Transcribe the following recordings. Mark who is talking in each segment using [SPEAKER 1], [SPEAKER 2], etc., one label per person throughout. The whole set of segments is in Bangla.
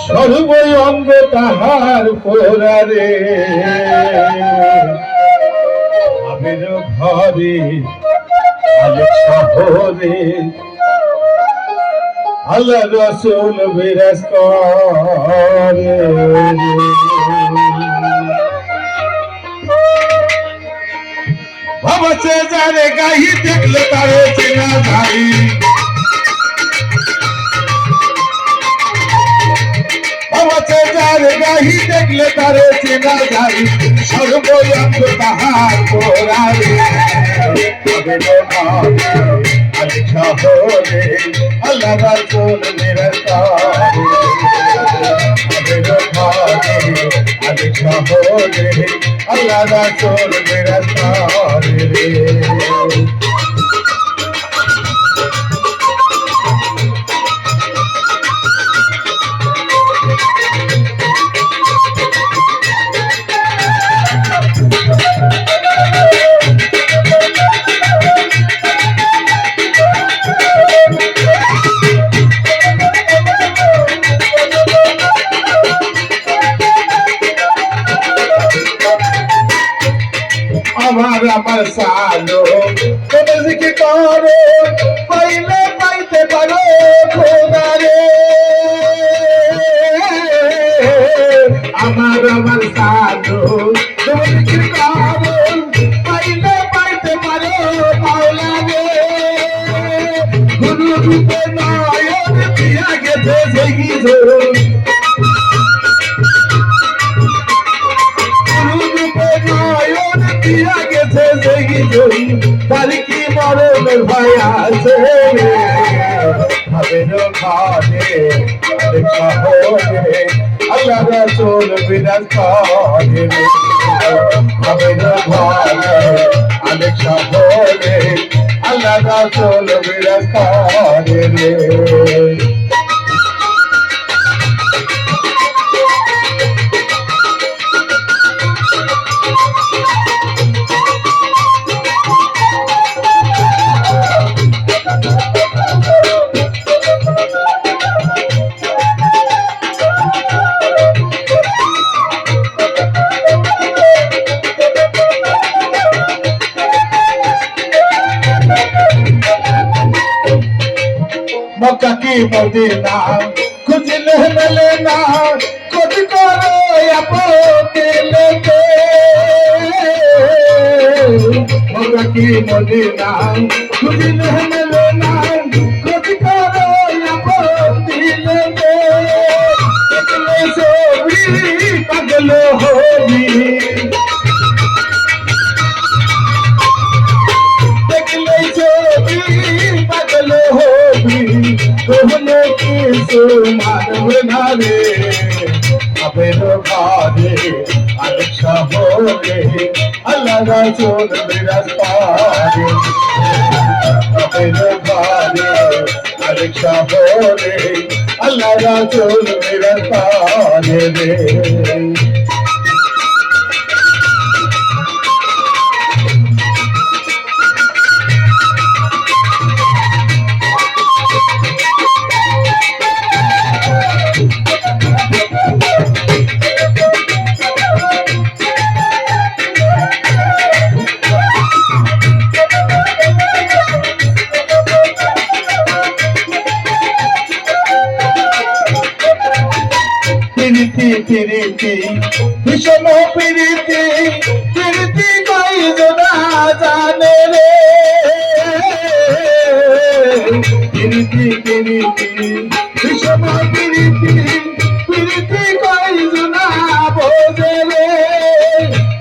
[SPEAKER 1] সর্বই অঙ্গ তাহার পোড়ারে আমের ঘরে আলোক শহরে আল্লাহ রসুল বিরাজ করে। ভাবছে যারে গাহি দেখলে তারে চেনা যায়, ভাবছে যারে গাহি দেখলে তারে চেনা যায়, সর্বয়ঙ্গ তাহার পোড়ারে আমের ঘরে আলোক শহরে আল্লাহ রসুল বিরাজ করে। আমের ঘরে আলোক শহরে আল্লাহ রসুল বিরাজ করে। আমার সালো তুমি জিকির করো, পাইলে পাইতে পারো খোদারে। আমার সালো তুমি জিকির করো, পাইলে পাইতে পারো মাওলারে। গুরু রূপে নয়ন দিয়া গেছে জেগি জোর, তার কি মরণের ভয় আছে আমের ঘরে আলোক শহরে আল্লাহ রসুল বিরাজ করে। আমের ঘরে আলোক শহরে আল্লাহ রসুল বিরাজ করে। मक्का की मदीना खुजले मिले ना खुद करो अकेले के। मक्का की मदीना खुजले मिले ना खुद करो अकेले के। इतने से भी पागल होगी, देखले से भी पागल होगी, তোহলে কিছু মানবে না রে। আমের ঘরে আলোক শহরে আল্লাহ রসুল বিরাজ করে। আমের ঘরে আলোক শহরে আল্লাহ রসুল বিরাজ করে রে। প্রীতি প্রীতি ভীষণ প্রীতি প্রীতি কয়জনা জানে রে। প্রীতি প্রীতি ভীষণ প্রীতি প্রীতি কয়জনা বোঝে রে।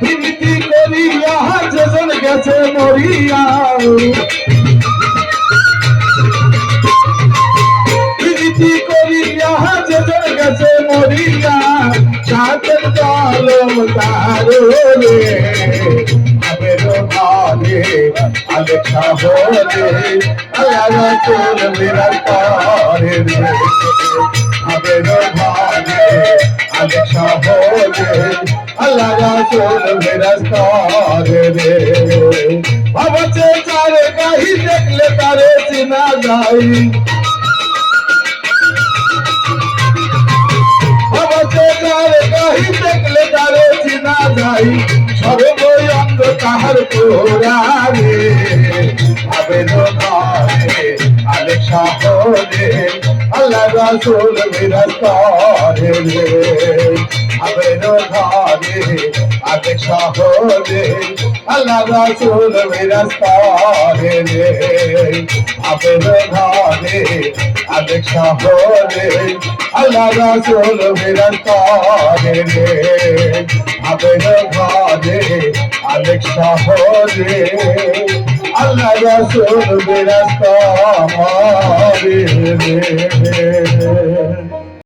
[SPEAKER 1] প্রীতি করিয়া যেজন গেছে মরিয়া, প্রীতি করিয়া যেজন গেছে মরিয়া, সাথের জলম তারো রে। আমের ঘরে আলোক শহরে আল্লাহ রসুল বিরাজ করে রে। আমের ঘরে আলেক শহরে আল্লাহ রাসূল ফেরেশতারে রে ভাবছে তারে কাহি দেখলে তারে চিনা যায় ভাবছে তারে কাহি দেখলে তারে চিনা যায় সর্বই অঙ্গ তাহার পুরারে ভাবে নয় আলেক শহরে আল্লাহ রাসূল ফেরেশতারে রে ভাবে নয় আলেক শহরে আল্লাহ রাসূল ফেরেশতারে রে ভাবে নয় আলেক শহরে আল্লাহ রাসূল ফেরেশতারে রে ভাবে নয় আলেক শহরে আল্লাহ রাসূল ফেরেশতারে রে